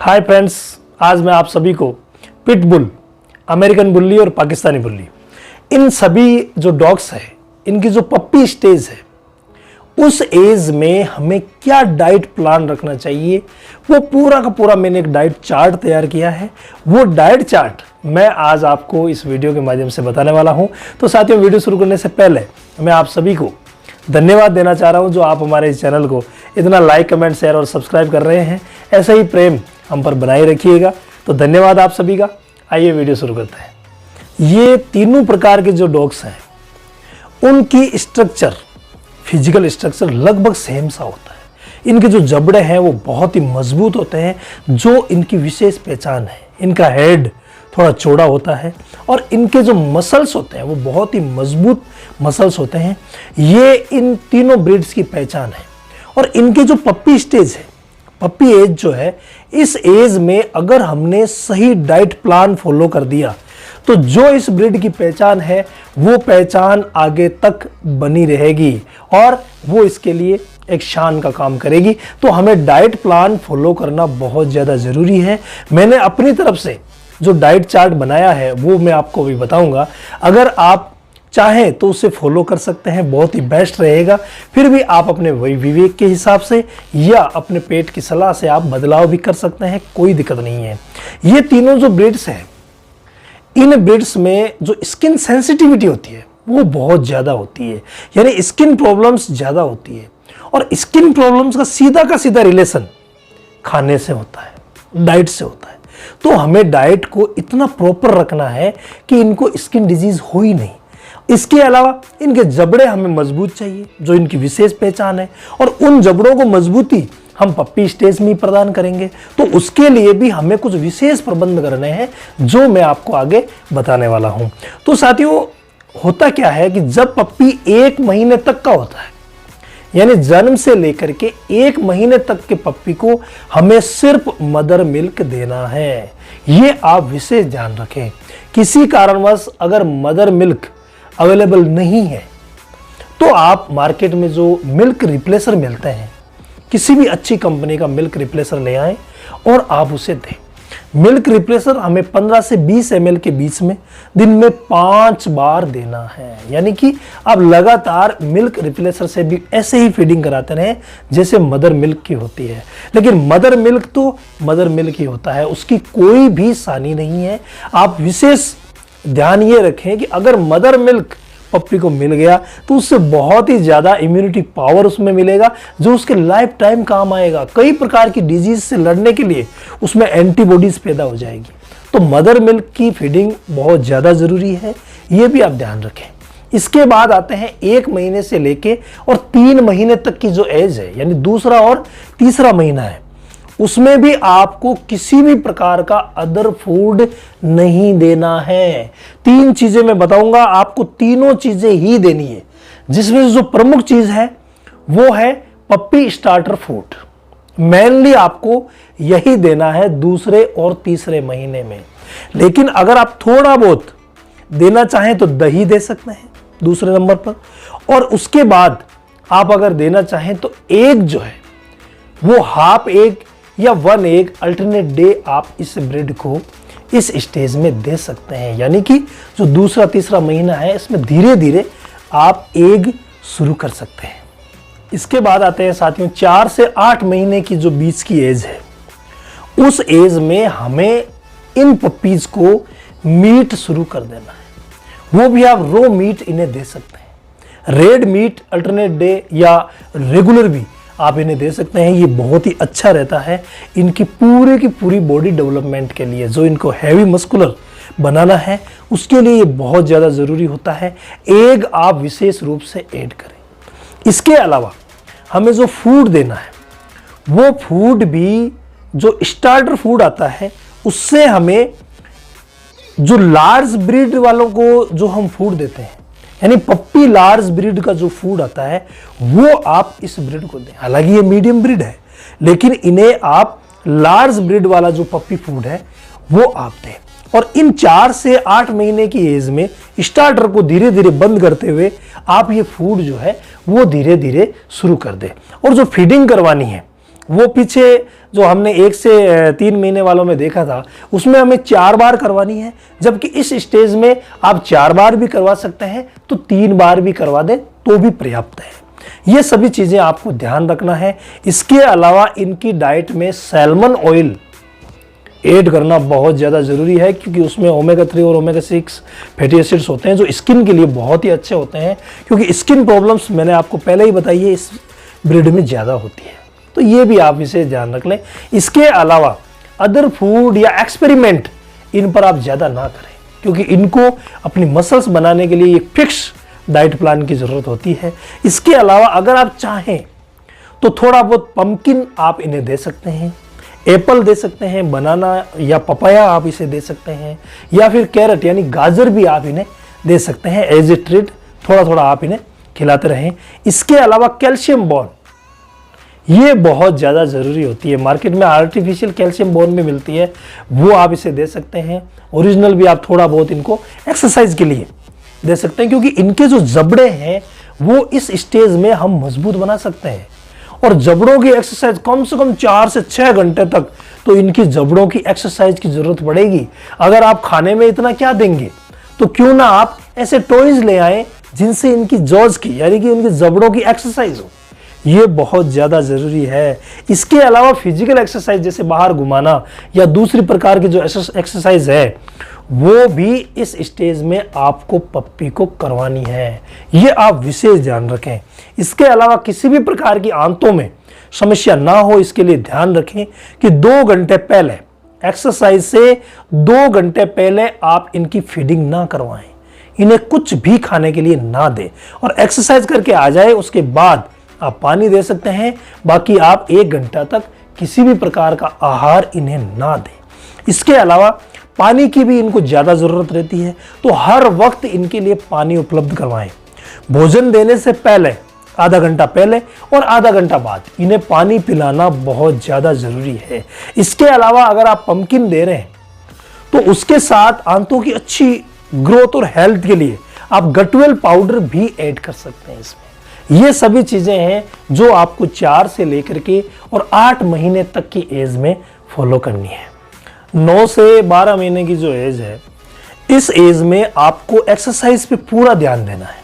Hi friends, आज मैं आप सभी को पिटबुल, अमेरिकन बुल्ली और पाकिस्तानी बुल्ली, इन सभी जो डॉग्स हैं, इनकी जो पप्पी स्टेज है, उस एज में हमें क्या डाइट प्लान रखना चाहिए, वो पूरा का पूरा मैंने एक डाइट चार्ट तैयार किया है। वो डाइट चार्ट मैं आज आपको इस वीडियो के माध्यम से बताने वाला हूं। तो साथियों, वीडियो शुरू करने से पहले मैं आप सभी को धन्यवाद देना चाह रहा हूं, जो आप हमारे इस चैनल को इतना लाइक, कमेंट, शेयर और सब्सक्राइब कर रहे हैं। ऐसा ही प्रेम हम पर बनाए रखिएगा। तो धन्यवाद आप सभी का। आइए वीडियो शुरू करते हैं। ये तीनों प्रकार के जो डॉग्स हैं, उनकी स्ट्रक्चर, फिजिकल स्ट्रक्चर लगभग सेम सा होता है। इनके जो जबड़े हैं वो बहुत ही मजबूत होते हैं, जो इनकी विशेष पहचान है। इनका हेड थोड़ा चौड़ा होता है और इनके जो मसल्स होते हैं वो बहुत ही मजबूत मसल्स होते हैं। ये इन तीनों ब्रीड्स की पहचान है। और इनके जो पप्पी स्टेज है, पप्पी एज जो है, इस एज में अगर हमने सही डाइट प्लान फॉलो कर दिया तो जो इस ब्रीड की पहचान है वो पहचान आगे तक बनी रहेगी और वो इसके लिए एक शान का काम करेगी। तो हमें डाइट प्लान फॉलो करना बहुत ज़्यादा ज़रूरी है। मैंने अपनी तरफ से जो डाइट चार्ट बनाया है वो मैं आपको भी बताऊंगा। अगर आप चाहें तो उसे फॉलो कर सकते हैं, बहुत ही बेस्ट रहेगा। फिर भी आप अपने विवेक के हिसाब से या अपने पेट की सलाह से आप बदलाव भी कर सकते हैं, कोई दिक्कत नहीं है। ये तीनों जो ब्रीड्स हैं, इन ब्रीड्स में जो स्किन सेंसिटिविटी होती है वो बहुत ज़्यादा होती है, यानी स्किन प्रॉब्लम्स ज़्यादा होती है। और स्किन प्रॉब्लम्स का सीधा रिलेशन खाने से होता है, डाइट से होता है। तो हमें डाइट को इतना प्रॉपर रखना है कि इनको स्किन डिजीज हो ही नहीं। इसके अलावा इनके जबड़े हमें मजबूत चाहिए, जो इनकी विशेष पहचान है, और उन जबड़ों को मजबूती हम पप्पी स्टेज में प्रदान करेंगे। तो उसके लिए भी हमें कुछ विशेष प्रबंध करने हैं, जो मैं आपको आगे बताने वाला हूं। तो साथियों, होता क्या है कि जब पप्पी 1 महीने तक का होता है, यानी जन्म से लेकर के 1 महीने तक के पप्पी को हमें सिर्फ मदर मिल्क देना है। ये आप विशेष ध्यान रखें। किसी कारणवश अगर मदर मिल्क अवेलेबल नहीं है तो आप मार्केट में जो मिल्क रिप्लेसर मिलते हैं, किसी भी अच्छी कंपनी का मिल्क रिप्लेसर ले आएं और आप उसे दें। मिल्क रिप्लेसर हमें 15 से 20 ml के बीच में दिन में 5 बार देना है। यानी कि आप लगातार मिल्क रिप्लेसर से भी ऐसे ही फीडिंग कराते रहें जैसे मदर मिल्क की होती है। लेकिन मदर मिल्क तो मदर मिल्क ही होता है, उसकी कोई भी सानी नहीं है। आप विशेष ध्यान ये रखें कि अगर मदर मिल्क पप्पी को मिल गया तो उससे बहुत ही ज़्यादा इम्यूनिटी पावर उसमें मिलेगा, जो उसके लाइफ टाइम काम आएगा। कई प्रकार की डिजीज से लड़ने के लिए उसमें एंटीबॉडीज पैदा हो जाएगी। तो मदर मिल्क की फीडिंग बहुत ज़्यादा ज़रूरी है, ये भी आप ध्यान रखें। इसके बाद आते हैं 1 महीने से लेके और 3 महीने तक की जो एज है, यानी दूसरा और तीसरा महीना है, उसमें भी आपको किसी भी प्रकार का अदर फूड नहीं देना है। 3 चीजें मैं बताऊंगा, आपको तीनों चीजें ही देनी है, जिसमें जो प्रमुख चीज है वो है पप्पी स्टार्टर फूड। मेनली आपको यही देना है दूसरे और तीसरे महीने में। लेकिन अगर आप थोड़ा बहुत देना चाहें तो दही दे सकते हैं दूसरे नंबर पर, और उसके बाद आप अगर देना चाहें तो एग जो है वो हाफ एग या 1 एग अल्टरनेट डे आप इस ब्रीड को इस स्टेज में दे सकते हैं। यानी कि जो दूसरा तीसरा महीना है, इसमें धीरे धीरे आप एग शुरू कर सकते हैं। इसके बाद आते हैं साथियों 4 से 8 महीने की जो बीच की एज है, उस एज में हमें इन पपीज को मीट शुरू कर देना है। वो भी आप रो मीट इन्हें दे सकते हैं। रेड मीट अल्टरनेट डे या रेगुलर भी आप इन्हें दे सकते हैं। ये बहुत ही अच्छा रहता है इनकी पूरे की पूरी बॉडी डेवलपमेंट के लिए। जो इनको हैवी मस्कुलर बनाना है, उसके लिए ये बहुत ज़्यादा ज़रूरी होता है। एग आप विशेष रूप से ऐड करें। इसके अलावा हमें जो फूड देना है, वो फूड भी जो स्टार्टर फूड आता है, उससे हमें जो लार्ज ब्रीड वालों को जो हम फूड देते हैं, यानी पप्पी लार्ज ब्रीड का जो फूड आता है, वो आप इस ब्रीड को दें। हालांकि ये मीडियम ब्रीड है, लेकिन इन्हें आप लार्ज ब्रीड वाला जो पप्पी फूड है वो आप दें। और इन 4 से 8 महीने की एज में स्टार्टर को धीरे धीरे बंद करते हुए आप ये फूड जो है वो धीरे धीरे शुरू कर दें। और जो फीडिंग करवानी है वो पीछे जो हमने 1 से 3 महीने वालों में देखा था उसमें हमें 4 बार करवानी है, जबकि इस स्टेज में आप 4 बार भी करवा सकते हैं तो 3 बार भी करवा दें तो भी पर्याप्त है। ये सभी चीजें आपको ध्यान रखना है। इसके अलावा इनकी डाइट में सैल्मन ऑयल ऐड करना बहुत ज़्यादा ज़रूरी है, क्योंकि उसमें ओमेगा 3 और ओमेगा 6 फैटी एसिड्स होते हैं जो स्किन के लिए बहुत ही अच्छे होते हैं, क्योंकि स्किन प्रॉब्लम्स मैंने आपको पहले ही बताई है इस ब्रीड में ज़्यादा होती है। तो ये भी आप इसे ध्यान रख लें। इसके अलावा अदर फूड या एक्सपेरिमेंट इन पर आप ज़्यादा ना करें, क्योंकि इनको अपनी मसल्स बनाने के लिए एक फिक्स डाइट प्लान की ज़रूरत होती है। इसके अलावा अगर आप चाहें तो थोड़ा बहुत पंपकिन आप इन्हें दे सकते हैं, एप्पल दे सकते हैं, बनाना या पपाया आप इसे दे सकते हैं, या फिर कैरेट यानी गाजर भी आप इन्हें दे सकते हैं एज ए ट्रीट। थोड़ा थोड़ा आप इन्हें खिलाते रहें। इसके अलावा कैल्शियम बोन ये बहुत ज़्यादा ज़रूरी होती है। मार्केट में आर्टिफिशियल कैल्शियम बोन भी मिलती है, वो आप इसे दे सकते हैं। ओरिजिनल भी आप थोड़ा बहुत इनको एक्सरसाइज के लिए दे सकते हैं, क्योंकि इनके जो जबड़े हैं वो इस स्टेज में हम मजबूत बना सकते हैं। और जबड़ों की एक्सरसाइज कम से कम 4 से 6 घंटे तक तो इनकी जबड़ों की एक्सरसाइज की जरूरत पड़ेगी। अगर आप खाने में इतना क्या देंगे तो क्यों ना आप ऐसे टॉयज ले आए जिनसे इनकी जॉज की यानी कि उनकी जबड़ों की एक्सरसाइज हो। ये बहुत ज़्यादा ज़रूरी है। इसके अलावा फिजिकल एक्सरसाइज जैसे बाहर घुमाना या दूसरी प्रकार की जो एक्सरसाइज है वो भी इस स्टेज में आपको पप्पी को करवानी है। ये आप विशेष ध्यान रखें। इसके अलावा किसी भी प्रकार की आंतों में समस्या ना हो इसके लिए ध्यान रखें कि 2 घंटे पहले एक्सरसाइज से 2 घंटे पहले आप इनकी फीडिंग ना करवाएं, इन्हें कुछ भी खाने के लिए ना दें और एक्सरसाइज करके आ जाए उसके बाद आप पानी दे सकते हैं। बाकी आप 1 घंटा तक किसी भी प्रकार का आहार इन्हें ना दें। इसके अलावा पानी की भी इनको ज़्यादा ज़रूरत रहती है, तो हर वक्त इनके लिए पानी उपलब्ध करवाएं। भोजन देने से पहले आधा घंटा पहले और आधा घंटा बाद इन्हें पानी पिलाना बहुत ज़्यादा ज़रूरी है। इसके अलावा अगर आप पंपकिन दे रहे हैं तो उसके साथ आंतों की अच्छी ग्रोथ और हेल्थ के लिए आप गटवेल पाउडर भी ऐड कर सकते हैं इसमें। ये सभी चीज़ें हैं जो आपको 4 से लेकर के और 8 महीने तक की एज में फॉलो करनी है। 9 से 12 महीने की जो एज है इस एज में आपको एक्सरसाइज पे पूरा ध्यान देना है।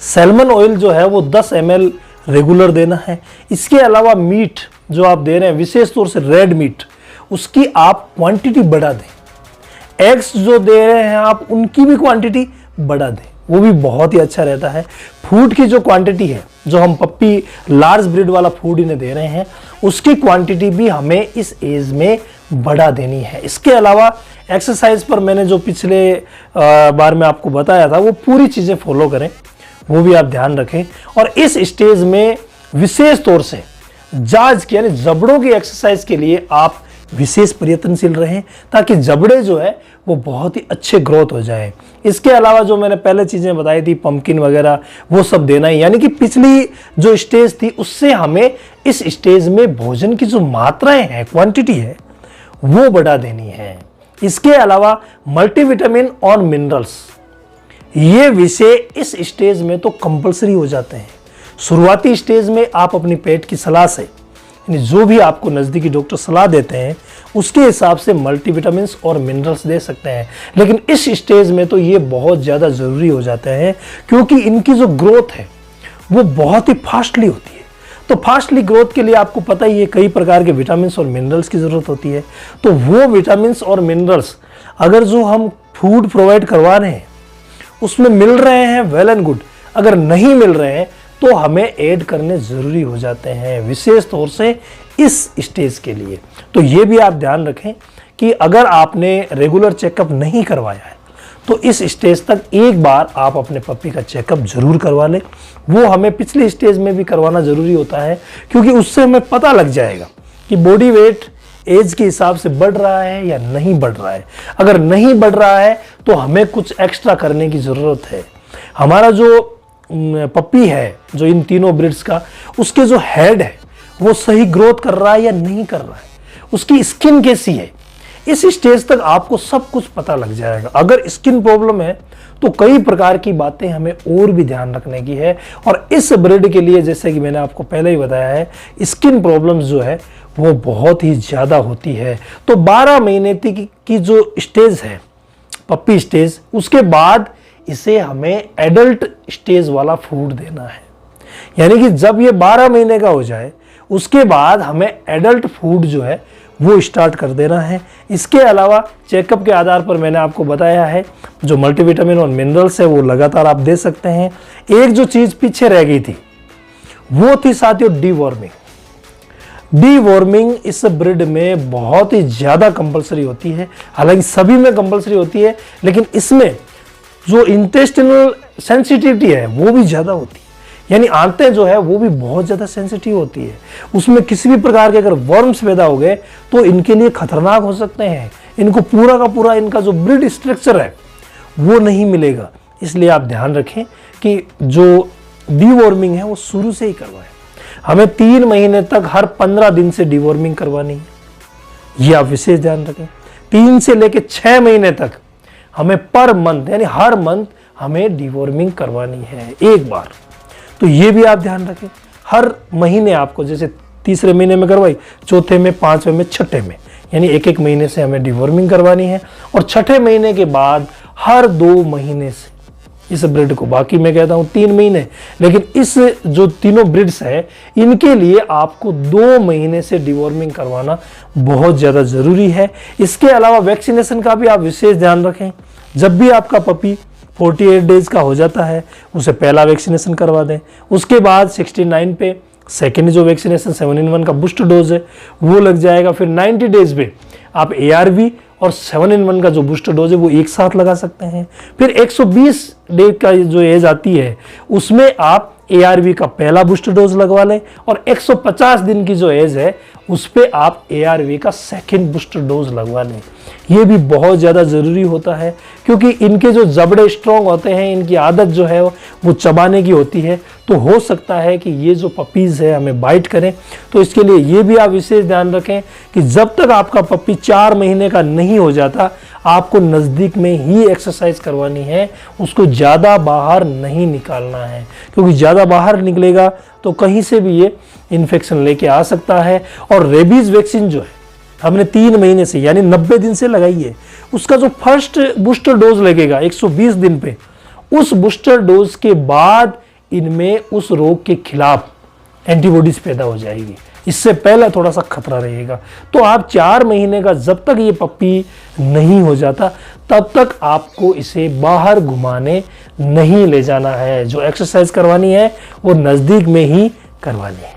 सैल्मन ऑयल जो है वो 10 ml रेगुलर देना है। इसके अलावा मीट जो आप दे रहे हैं विशेष तौर से रेड मीट उसकी आप क्वांटिटी बढ़ा दें। एग्स जो दे रहे हैं आप उनकी भी क्वांटिटी बढ़ा दें, वो भी बहुत ही अच्छा रहता है। फूड की जो क्वांटिटी है जो हम पप्पी लार्ज ब्रीड वाला फूड इन्हें दे रहे हैं उसकी क्वांटिटी भी हमें इस एज में बढ़ा देनी है। इसके अलावा एक्सरसाइज पर मैंने जो पिछले बार में आपको बताया था वो पूरी चीज़ें फॉलो करें, वो भी आप ध्यान रखें। और इस स्टेज में विशेष तौर से जाज की यानी जबड़ों की एक्सरसाइज के लिए आप विशेष प्रयत्नशील रहें ताकि जबड़े जो है वो बहुत ही अच्छे ग्रोथ हो जाए। इसके अलावा जो मैंने पहले चीज़ें बताई थी पंपकिन वगैरह वो सब देना ही, यानी कि पिछली जो स्टेज थी उससे हमें इस स्टेज में भोजन की जो मात्राएं हैं क्वांटिटी है वो बढ़ा देनी है। इसके अलावा मल्टीविटामिन और मिनरल्स ये विषय इस स्टेज में तो कंपलसरी हो जाते हैं। शुरुआती स्टेज में आप अपनी पेट की सलाह से जो भी आपको नज़दीकी डॉक्टर सलाह देते हैं उसके हिसाब से मल्टीविटामिन्स और मिनरल्स दे सकते हैं, लेकिन इस स्टेज में तो ये बहुत ज़्यादा ज़रूरी हो जाते हैं क्योंकि इनकी जो ग्रोथ है वो बहुत ही फास्टली होती है। तो फास्टली ग्रोथ के लिए आपको पता ही है कई प्रकार के विटामिन्स और मिनरल्स की ज़रूरत होती है। तो वो विटामिन्स और मिनरल्स अगर जो हम फूड प्रोवाइड करवा रहे हैं उसमें मिल रहे हैं वेल एंड गुड, अगर नहीं मिल रहे हैं तो हमें ऐड करने ज़रूरी हो जाते हैं विशेष तौर से इस स्टेज के लिए। तो ये भी आप ध्यान रखें कि अगर आपने रेगुलर चेकअप नहीं करवाया है तो इस स्टेज तक एक बार आप अपने पप्पी का चेकअप जरूर करवा लें। वो हमें पिछले स्टेज में भी करवाना ज़रूरी होता है क्योंकि उससे हमें पता लग जाएगा कि बॉडी वेट एज के हिसाब से बढ़ रहा है या नहीं बढ़ रहा है। अगर नहीं बढ़ रहा है तो हमें कुछ एक्स्ट्रा करने की ज़रूरत है। हमारा जो पप्पी है जो इन तीनों ब्रीड्स का उसके जो हेड है वो सही ग्रोथ कर रहा है या नहीं कर रहा है, उसकी स्किन कैसी है, इस स्टेज तक आपको सब कुछ पता लग जाएगा। अगर स्किन प्रॉब्लम है तो कई प्रकार की बातें हमें और भी ध्यान रखने की है। और इस ब्रीड के लिए जैसे कि मैंने आपको पहले ही बताया है, स्किन प्रॉब्लम्स जो है वो बहुत ही ज़्यादा होती है। तो 12 महीने की जो स्टेज है, पप्पी स्टेज, उसके बाद इसे हमें एडल्ट स्टेज वाला फूड देना है। यानी कि जब ये 12 महीने का हो जाए उसके बाद हमें एडल्ट फूड जो है वो स्टार्ट कर देना है। इसके अलावा चेकअप के आधार पर मैंने आपको बताया है जो मल्टीविटामिन और मिनरल्स है वो लगातार आप दे सकते हैं। एक जो चीज़ पीछे रह गई थी वो थी साथियों डीवॉर्मिंग। डीवॉर्मिंग इस ब्रीड में बहुत ही ज़्यादा कंपलसरी होती है, हालांकि सभी में कंपलसरी होती है, लेकिन इसमें जो इंटेस्टिनल सेंसिटिविटी है वो भी ज़्यादा होती है। यानी आंतें जो है वो भी बहुत ज़्यादा सेंसिटिव होती है। उसमें किसी भी प्रकार के अगर वर्म्स पैदा हो गए तो इनके लिए खतरनाक हो सकते हैं। इनको पूरा का पूरा इनका जो ब्रीड स्ट्रक्चर है वो नहीं मिलेगा। इसलिए आप ध्यान रखें कि जो डीवॉर्मिंग है वो शुरू से ही करवाएं। हमें 3 महीने तक हर 15 दिन से डीवॉर्मिंग करवानी है, ये आप विशेष ध्यान रखें। 3 से लेकर 6 महीने तक हमें पर मंथ यानी हर मंथ हमें डीवॉर्मिंग करवानी है एक बार। तो ये भी आप ध्यान रखें। हर महीने आपको जैसे तीसरे महीने में करवाई, चौथे में, 5वें में, छठे में, यानी एक एक महीने से हमें डीवॉर्मिंग करवानी है। और छठे महीने के बाद हर 2 महीने से इस ब्रीड को, बाकी मैं कहता हूँ 3 महीने, लेकिन इस जो तीनों ब्रीड्स है इनके लिए आपको 2 महीने से डीवॉर्मिंग करवाना बहुत ज़्यादा ज़रूरी है। इसके अलावा वैक्सीनेशन का भी आप विशेष ध्यान रखें। जब भी आपका पपी 48 डेज का हो जाता है उसे पहला वैक्सीनेशन करवा दें। उसके बाद 69 पे सेकेंड जो वैक्सीनेशन 7-in-1 का बूस्ट डोज है वो लग जाएगा। फिर 90 डेज पे आप ARV और 7-in-1 का जो बूस्टर डोज है वो एक साथ लगा सकते हैं। फिर 120 डे का जो एज आती है उसमें आप ARV का पहला बूस्टर डोज लगवा लें और 150 दिन की जो एज है उस पर आप ARV का सेकेंड बूस्टर डोज लगवा लें। ये भी बहुत ज़्यादा ज़रूरी होता है क्योंकि इनके जो जबड़े स्ट्रॉन्ग होते हैं, इनकी आदत जो है वो चबाने की होती है। तो हो सकता है कि ये जो पपीज़ है हमें बाइट करें। तो इसके लिए ये भी आप विशेष ध्यान रखें कि जब तक आपका पपी 4 महीने का नहीं हो जाता आपको नज़दीक में ही एक्सरसाइज करवानी है। उसको ज़्यादा बाहर नहीं निकालना है क्योंकि ज़्यादा बाहर निकलेगा तो कहीं से भी ये इन्फेक्शन लेके आ सकता है। और रेबीज़ वैक्सीन जो है हमने 3 महीने से यानी 90 दिन से लगाई है, उसका जो फर्स्ट बूस्टर डोज लगेगा 120 दिन पे, उस बूस्टर डोज के बाद इनमें उस रोग के खिलाफ एंटीबॉडीज पैदा हो जाएगी। इससे पहले थोड़ा सा खतरा रहेगा। तो आप 4 महीने का जब तक ये पप्पी नहीं हो जाता तब तक आपको इसे बाहर घुमाने नहीं ले जाना है। जो एक्सरसाइज करवानी है वो नज़दीक में ही करवानी है।